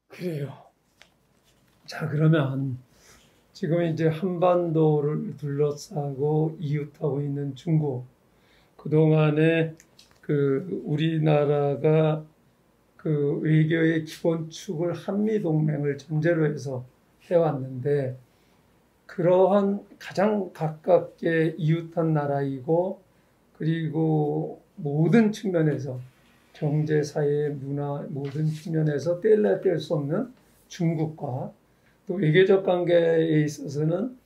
그래요. 자, 그러면 지금 이제 한반도를 둘러싸고 이웃하고 있는 중국, 그동안에 우리나라가 외교의 기본축을 한미동맹을 전제로 해서 해왔는데, 그러한 가장 가깝게 이웃한 나라이고, 그리고 모든 측면에서 경제, 사회, 문화 모든 측면에서 뗄래야 뗄 수 없는 중국과 또 외교적 관계에 있어서는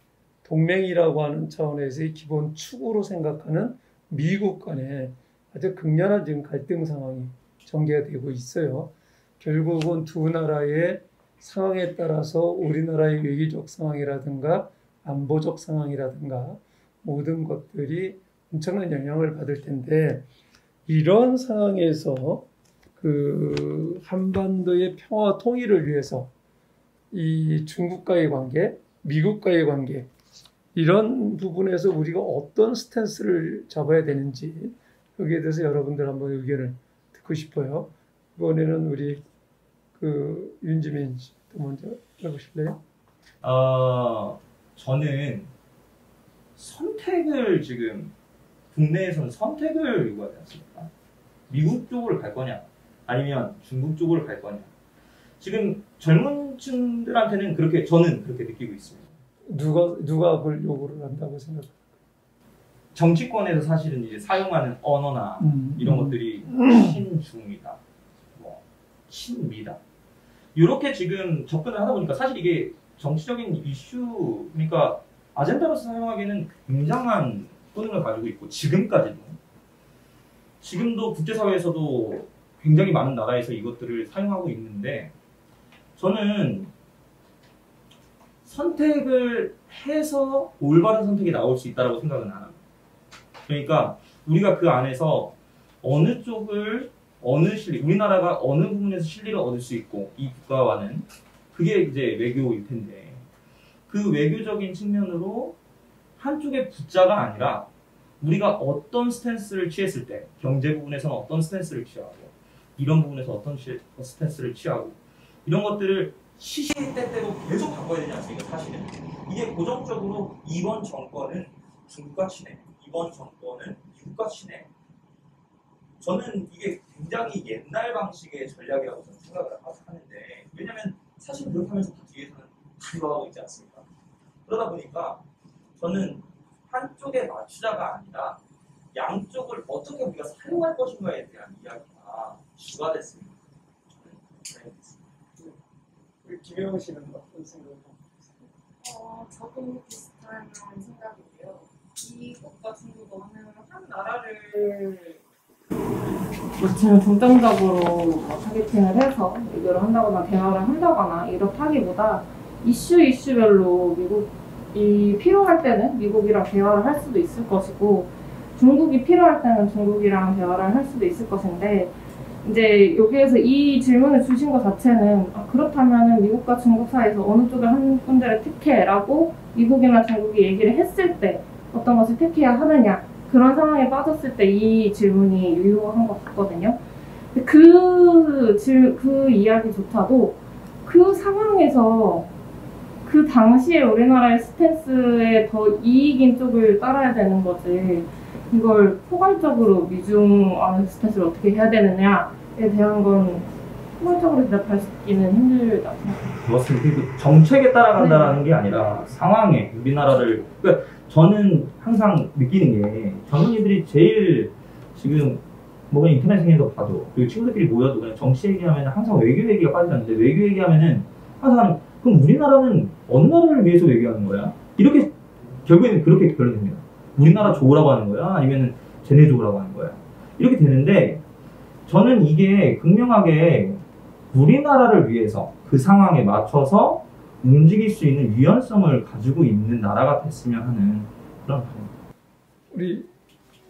동맹이라고 하는 차원에서의 기본 축으로 생각하는 미국 간에 아주 극렬한 지금 갈등 상황이 전개가 되고 있어요. 결국은 두 나라의 상황에 따라서 우리나라의 외교적 상황이라든가 안보적 상황이라든가 모든 것들이 엄청난 영향을 받을 텐데, 이런 상황에서 한반도의 평화 통일을 위해서 이 중국과의 관계, 미국과의 관계, 이런 부분에서 우리가 어떤 스탠스를 잡아야 되는지, 여기에 대해서 여러분들 한번 의견을 듣고 싶어요. 이번에는 우리 윤지민 씨도 먼저 해보실래요? 저는 선택을 지금 국내에서는 선택을 요구하지 않습니까? 미국 쪽으로 갈 거냐, 아니면 중국 쪽으로 갈 거냐. 지금 젊은 층들한테는 저는 그렇게 느끼고 있습니다. 누가 그걸 요구를 한다고 생각합니까? 정치권에서 사실은 이제 사용하는 언어나 이런 것들이 친중이다, 친미다, 이렇게 지금 접근을 하다 보니까 사실 이게 정치적인 이슈, 그러니까 아젠다로서 사용하기에는 굉장한 효능을 가지고 있고, 지금도 국제사회에서도 굉장히 많은 나라에서 이것들을 사용하고 있는데, 저는 선택을 해서 올바른 선택이 나올 수 있다고 생각은 안 합니다. 그러니까 우리가 그 안에서 어느 쪽을, 우리나라가 어느 부분에서 실리를 얻을 수 있고, 이 국가와는, 그게 이제 외교일 텐데, 그 외교적인 측면으로 한쪽의 붙자가 아니라 우리가 어떤 스탠스를 취했을 때, 경제 부분에서는 어떤 스탠스를 취하고, 이런 부분에서 어떤 스탠스를 취하고, 이런 것들을 시시때때로 계속 바꿔야 되지 않습니까? 사실은 이게 고정적으로 이번 정권은 중국과 친해, 이번 정권은 미국과 친해. 저는 이게 굉장히 옛날 방식의 전략이라고 저는 생각을 하는데, 왜냐하면 사실 그렇게 하면서 그 뒤에서는 기여하고 있지 않습니까? 그러다 보니까 저는 한쪽에 맞추자가 아니라 양쪽을 어떻게 우리가 사용할 것인가에 대한 이야기가 주가 됐습니다. 김혜영 씨는 어떤 생각을 하세요? 저도 비슷한 생각이고요. 미국과 중국은 한 나라를 지금 중점적으로 타겟팅을 해서 얘기를 한다거나 대화를 한다거나 이렇다기보다 이슈별로 미국이 필요할 때는 미국이랑 대화를 할 수도 있을 것이고, 중국이 필요할 때는 중국이랑 대화를 할 수도 있을 것인데, 이제 여기에서 이 질문을 주신 것 자체는 그렇다면 미국과 중국 사이에서 어느 쪽을 한 군데를 택해라고 미국이나 중국이 얘기를 했을 때 어떤 것을 택해야 하느냐, 그런 상황에 빠졌을 때 이 질문이 유효한 것 같거든요. 근데 그 이야기조차도 그 상황에서 그 당시에 우리나라의 스탠스에 더 이익인 쪽을 따라야 되는 거지, 이걸 포괄적으로 미중 스탠스를 어떻게 해야 되느냐에 대한 건 포괄적으로 대답할 수 있기는 힘들다고 생각합니다. 맞습니다. 정책에 따라간다는 게 아니라 상황에 우리나라를, 그러니까 저는 항상 느끼는 게, 젊은이들이 제일 지금 뭐가 인터넷에서 봐도, 그리고 친구들끼리 모여도 그냥 정치 얘기하면 항상 외교 얘기가 빠지는데, 외교 얘기하면은 항상 그럼 우리나라는 어느 나라를 위해서 외교하는 거야? 이렇게 결국에는 그렇게 결론됩니다. 우리나라 좋으라고 하는 거야? 아니면 쟤네 좋으라고 하는 거야? 이렇게 되는데, 저는 이게 극명하게 우리나라를 위해서 그 상황에 맞춰서 움직일 수 있는 유연성을 가지고 있는 나라가 됐으면 하는 그런 바람입니다. 우리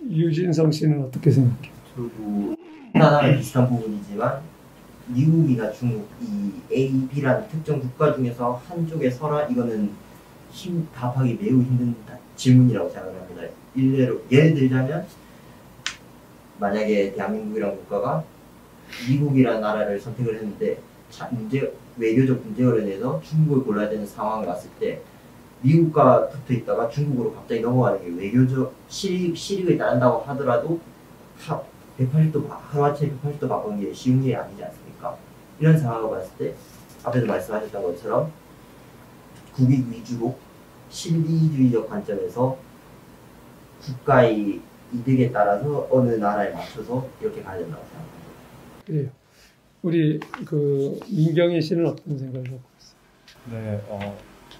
유진성 씨는 어떻게 생각해요? 저도 나라랑 비슷한 부분이지만, 미국이나 중국, 이 A, B라는 특정 국가 중에서 한쪽에 서라, 이거는 답하기 매우 힘든 질문이라고 생각합니다. 예를 들자면, 만약에 대한민국이라는 국가가 미국이라는 나라를 선택을 했는데 외교적 문제로 인해서 중국을 골라야 되는 상황을 왔을 때 미국과 붙어 있다가 중국으로 갑자기 넘어가는 게 외교적 실익을 따른다고 하더라도 180도 하루아침에 180도 바꾸는 게 쉬운 게 아니지 않습니까? 이런 상황을 봤을 때 앞에서 말씀하셨던 것처럼 국익 위주로 실리주의적 관점에서 국가의 이득에 따라서 어느 나라에 맞춰서 이렇게 가야 된다고 생각합니다. 그래요. 우리 그 민경희 씨는 어떤 생각을 갖고 있어요? 네,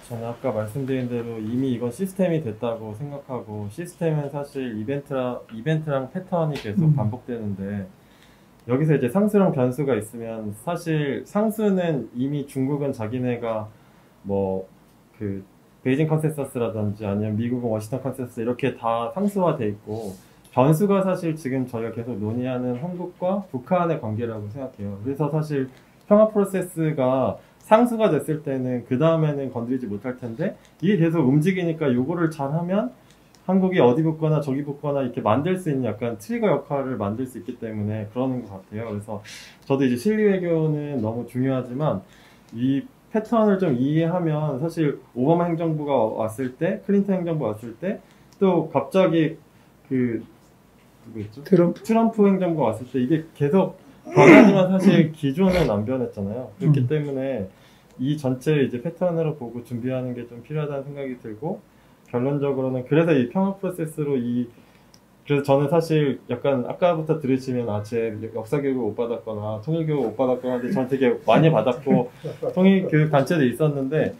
저는 아까 말씀드린 대로 이미 이건 시스템이 됐다고 생각하고 시스템은 사실 이벤트랑 패턴이 계속 반복되는데 여기서 이제 상수랑 변수가 있으면 사실 상수는 이미 중국은 자기네가 뭐 그 베이징 컨센서스라든지 아니면 미국은 워싱턴 컨센서스 이렇게 다 상수화돼 있고 변수가 사실 지금 저희가 계속 논의하는 한국과 북한의 관계라고 생각해요. 그래서 사실 평화 프로세스가 상수가 됐을 때는 그 다음에는 건드리지 못할 텐데 이게 계속 움직이니까 요거를 잘하면 한국이 어디 붙거나 저기 붙거나 이렇게 만들 수 있는 약간 트리거 역할을 만들 수 있기 때문에 그러는 것 같아요. 그래서 저도 이제 실리 외교는 너무 중요하지만 이 패턴을 좀 이해하면 사실 오바마 행정부가 왔을 때 클린턴 행정부 왔을 때 또 갑자기 그 누구였죠? 트럼프 행정부가 왔을 때 이게 계속 변하지만 사실 기존은 안 변했잖아요. 그렇기 때문에 이 전체 이제 패턴으로 보고 준비하는 게 좀 필요하다는 생각이 들고 결론적으로는 그래서 이 평화 프로세스로 그래서 저는 사실 약간 아까부터 들으시면 제 역사 교육을 못 받았거나 통일 교육을 못 받았거나 하는데 저는 되게 많이 받았고 통일 교육 단체도 있었는데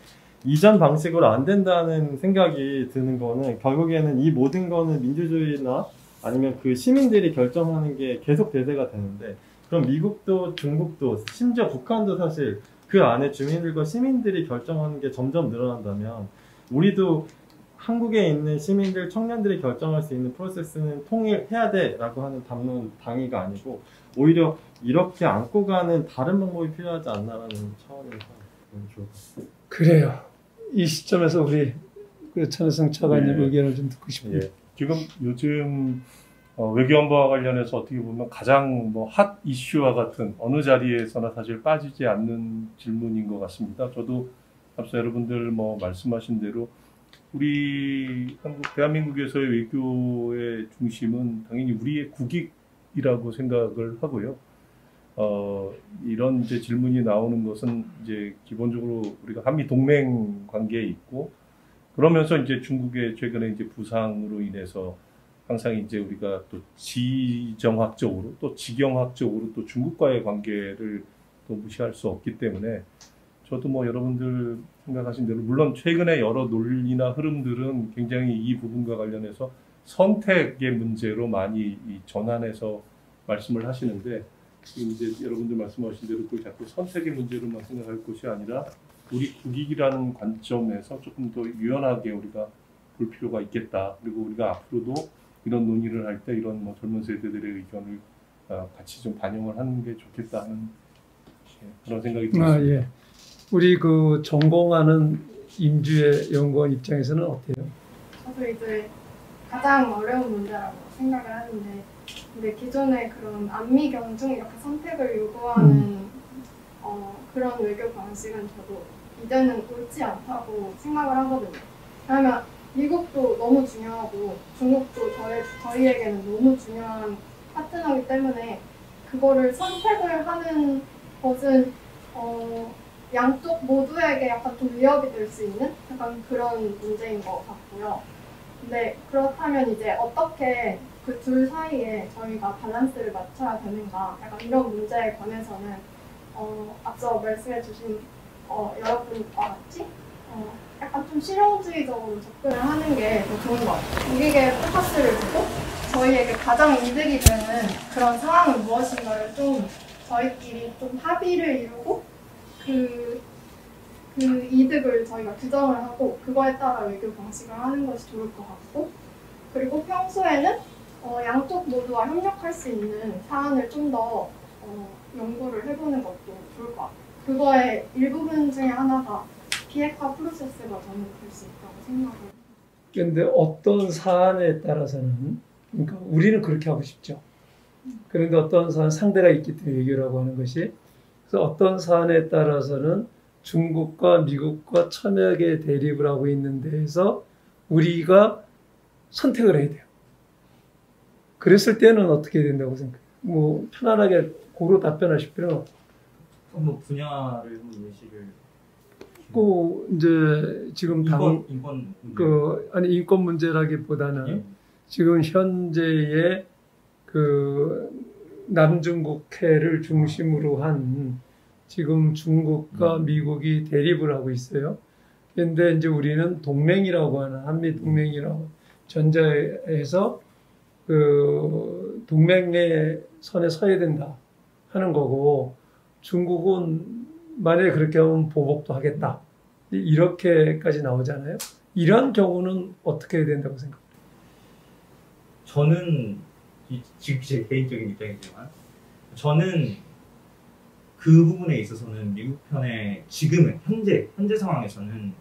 이전 방식으로 안 된다는 생각이 드는 거는 결국에는 이 모든 거는 민주주의나 아니면 그 시민들이 결정하는 게 계속 대세가 되는데 그럼 미국도 중국도 심지어 북한도 사실 그 안에 주민들과 시민들이 결정하는 게 점점 늘어난다면 우리도 한국에 있는 시민들, 청년들이 결정할 수 있는 프로세스는 통일해야 돼라고 하는 담론 당위가 아니고 오히려 이렇게 안고 가는 다른 방법이 필요하지 않나라는 차원에서 좋을 것 같습니다. 그래요. 이 시점에서 우리 그 천혜성 차관님 의견을 좀 듣고 싶어요. 지금 요즘 외교안보와 관련해서 어떻게 보면 가장 핫 이슈와 같은 어느 자리에서나 사실 빠지지 않는 질문인 것 같습니다. 저도 앞서 여러분들 말씀하신 대로 우리 대한민국에서의 외교의 중심은 당연히 우리의 국익이라고 생각을 하고요. 이런 이제 질문이 나오는 것은 이제 기본적으로 우리가 한미 동맹 관계에 있고 그러면서 이제 중국의 최근에 이제 부상으로 인해서 항상 이제 우리가 또 지정학적으로 또 지경학적으로 또 중국과의 관계를 또 무시할 수 없기 때문에 저도 여러분들 생각하신 대로 물론 최근에 여러 논리나 흐름들은 굉장히 이 부분과 관련해서 선택의 문제로 많이 전환해서 말씀을 하시는데 이제 여러분들 말씀하신 대로 그걸 자꾸 선택의 문제로만 생각할 것이 아니라 우리 국익이라는 관점에서 조금 더 유연하게 우리가 볼 필요가 있겠다. 그리고 우리가 앞으로도 이런 논의를 할 때 이런 젊은 세대들의 의견을 같이 좀 반영을 하는 게 좋겠다는 그런 생각이 듭니다. 예. 우리 그 전공하는 임주의 연구원 입장에서는 어때요? 저도 이제 가장 어려운 문제라고 생각을 하는데 근데 기존의 그런 안미 경중 이렇게 선택을 요구하는 그런 외교 방식은 저도 이제는 옳지 않다고 생각을 하거든요. 왜냐하면 미국도 너무 중요하고 중국도 저희에게는 너무 중요한 파트너이기 때문에 그거를 선택을 하는 것은 양쪽 모두에게 약간 좀 위협이 될 수 있는 약간 그런 문제인 것 같고요. 근데 그렇다면 이제 어떻게 그 둘 사이에 저희가 밸런스를 맞춰야 되는가 약간 이런 문제에 관해서는 앞서 말씀해 주신 여러분과 같이 약간 좀 실용주의적으로 접근을 하는 게 더 좋은 것 같아요. 국익에 포커스를 두고 저희에게 가장 이득이 되는 그런 상황은 무엇인가를 좀 저희끼리 좀 합의를 이루고 그 이득을 저희가 규정을 하고 그거에 따라 외교 방식을 하는 것이 좋을 것 같고 그리고 평소에는 양쪽 모두와 협력할 수 있는 사안을 좀 더 연구를 해보는 것도 좋을 것 같아요. 그거의 일부분 중에 하나가 비핵화 프로세스가 저는 될 수 있다고 생각을 해요. 그런데 어떤 사안에 따라서는 그러니까 우리는 그렇게 하고 싶죠. 그런데 어떤 사안 상대가 있기 때문에 외교라고 하는 것이 그래서 어떤 사안에 따라서는 중국과 미국과 첨예하게 대립을 하고 있는 데에서 우리가 선택을 해야 돼요. 그랬을 때는 어떻게 된다고 생각해요? 뭐 편안하게 고루 답변하실 필요는 없고. 뭐 분야를 한번 예시를. 이제 지금 인권 아니 인권 문제라기보다는 예. 지금 현재의 그 남중국해를 중심으로 한 지금 중국과 미국이 대립을 하고 있어요. 그런데 이제 우리는 동맹이라고 하는 한미 동맹이라고 전자에서 그 동맹의 선에 서야 된다 하는 거고, 중국은 만약에 그렇게 하면 보복도 하겠다 이렇게까지 나오잖아요. 이런 경우는 어떻게 해야 된다고 생각해요? 저는 지금 제 개인적인 입장이지만 저는 그 부분에 있어서는 미국 편에 지금은 현재 상황에서는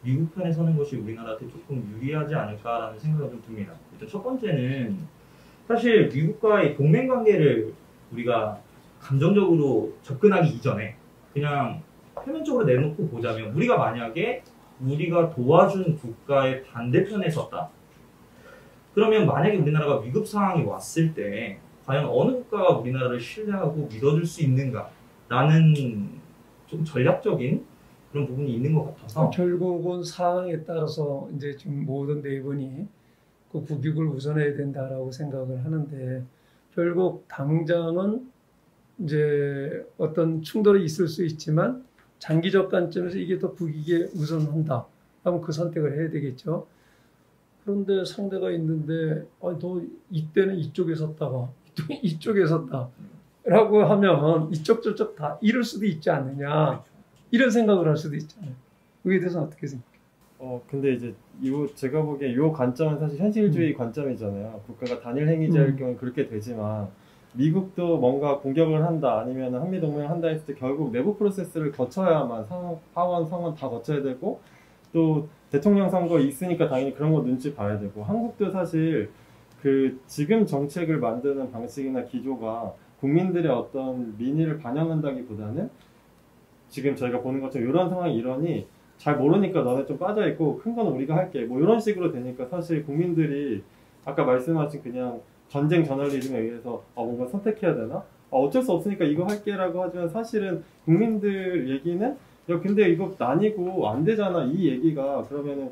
미국 편에 서는 것이 우리나라한테 조금 유리하지 않을까라는 생각이 좀 듭니다. 일단 첫 번째는 사실 미국과의 동맹 관계를 우리가 감정적으로 접근하기 이전에 그냥 표면적으로 내놓고 보자면, 우리가 만약에 우리가 도와준 국가의 반대편에 섰다. 그러면 만약에 우리나라가 위급 상황이 왔을 때 과연 어느 국가가 우리나라를 신뢰하고 믿어줄 수 있는가라는 좀 전략적인 그런 부분이 있는 것 같아서, 결국은 상황에 따라서 이제 지금 모든 네 분이 그 국익을 우선해야 된다라고 생각을 하는데, 결국 당장은 이제 어떤 충돌이 있을 수 있지만 장기적 관점에서 이게 더 국익에 우선한다 하면 그 선택을 해야 되겠죠. 그런데 상대가 있는데 너 이때는 이쪽에 섰다가 이쪽에 섰다라고 하면 이쪽 저쪽 다 잃을 수도 있지 않느냐, 이런 생각을 할 수도 있잖아요. 그에 대해서는 어떻게 생각해요? 근데 이제 제가 보기에 이 관점은 사실 현실주의 관점이잖아요. 국가가 단일 행위자일 경우에 그렇게 되지만, 미국도 뭔가 공격을 한다 아니면 한미동맹을 한다 했을 때 결국 내부 프로세스를 거쳐야만 하원, 상원 다 거쳐야 되고, 또 대통령 선거 있으니까 당연히 그런 거 눈치 봐야 되고, 한국도 사실 그 지금 정책을 만드는 방식이나 기조가 국민들의 어떤 민의를 반영한다기보다는 지금 저희가 보는 것처럼 이런 상황이 이러니 잘 모르니까 너네 좀 빠져있고 큰 건 우리가 할게 뭐 이런 식으로 되니까 사실 국민들이 아까 말씀하신 그냥 전쟁 저널리즘에 의해서 뭔가 선택해야 되나? 어쩔 수 없으니까 이거 할게 라고 하지만, 사실은 국민들 얘기는 야 근데 이거 나뉘고 안 되잖아 이 얘기가, 그러면은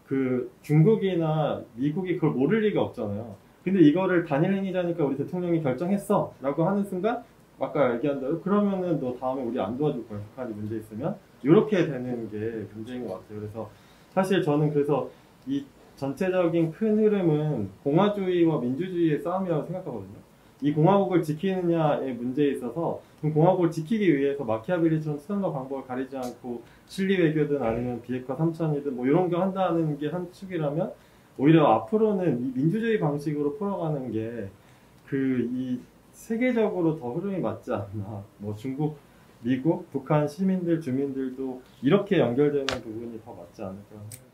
그 중국이나 미국이 그걸 모를 리가 없잖아요. 근데 이거를 단일 행위자니까 우리 대통령이 결정했어 라고 하는 순간 아까 얘기한 대로 그러면은 너 다음에 우리 안 도와줄 거야 북한이 문제 있으면, 이렇게 되는 게 문제인 것 같아요. 그래서 사실 저는 그래서 이 전체적인 큰 흐름은 공화주의와 민주주의의 싸움이라고 생각하거든요. 이 공화국을 지키느냐의 문제에 있어서 공화국을 지키기 위해서 마키아벨리처럼 수단과 방법을 가리지 않고 실리 외교든 아니면 비핵화 3천이든 뭐 이런 거 한다는 게 한 축이라면, 오히려 앞으로는 이 민주주의 방식으로 풀어가는 게 이 세계적으로 더 흐름이 맞지 않나. 뭐 중국, 미국, 북한 시민들, 주민들도 이렇게 연결되는 부분이 더 맞지 않을까 생각합니다.